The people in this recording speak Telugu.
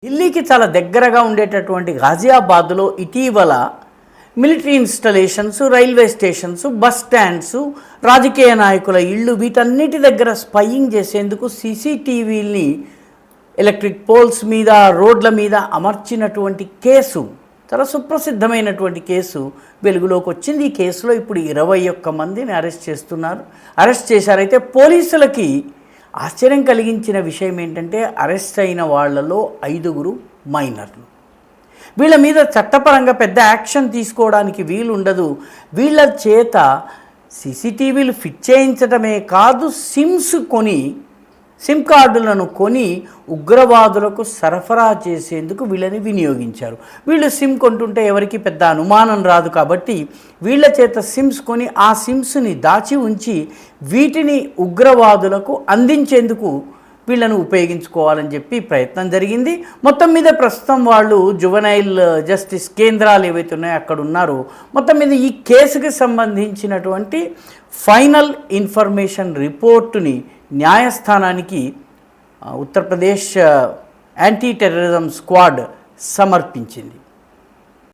ఢిల్లీకి చాలా దగ్గరగా ఉండేటటువంటి గాజియాబాద్లో ఇటీవల military installations, railway stations, bus stands, రాజకీయ నాయకుల ఇళ్ళు వీటన్నిటి దగ్గర స్పైయింగ్ చేసేందుకు సీసీటీవీల్ని ఎలక్ట్రిక్ పోల్స్ మీద, రోడ్ల మీద అమర్చినటువంటి కేసు, చాలా సుప్రసిద్ధమైనటువంటి కేసు వెలుగులోకి వచ్చింది. ఈ కేసులో ఇప్పుడు 21 మందిని అరెస్ట్ చేశారైతే పోలీసులకి ఆశ్చర్యం కలిగించిన విషయం ఏంటంటే అరెస్ట్ అయిన వాళ్ళలో 5 మైనర్లు. వీళ్ళ మీద చట్టపరంగా పెద్ద యాక్షన్ తీసుకోవడానికి వీలుండదు. వీళ్ళ చేత సీసీటీవీలు ఫిట్ చేయించడమే కాదు, సిమ్ కార్డులను కొని ఉగ్రవాదులకు సరఫరా చేసేందుకు వీళ్ళని వినియోగించారు. వీళ్ళు సిమ్ కొంటుంటే ఎవరికి పెద్ద అనుమానం రాదు కాబట్టి వీళ్ళ చేత సిమ్స్ కొని ఆ సిమ్స్ని దాచి ఉంచి వీటిని ఉగ్రవాదులకు అందించేందుకు వీళ్ళను ఉపయోగించుకోవాలని చెప్పి ప్రయత్నం జరిగింది. మొత్తం మీద ప్రస్తుతం వాళ్ళు జువెనైల్ జస్టిస్ కేంద్రాలు ఏవైతే ఉన్నాయో అక్కడ ఉన్నారు. మొత్తం మీద ఈ కేసుకి సంబంధించినటువంటి ఫైనల్ ఇన్ఫర్మేషన్ రిపోర్టుని న్యాయస్థానానికి ఉత్తరప్రదేశ్ యాంటీ టెర్రరిజం స్క్వాడ్ సమర్పించింది.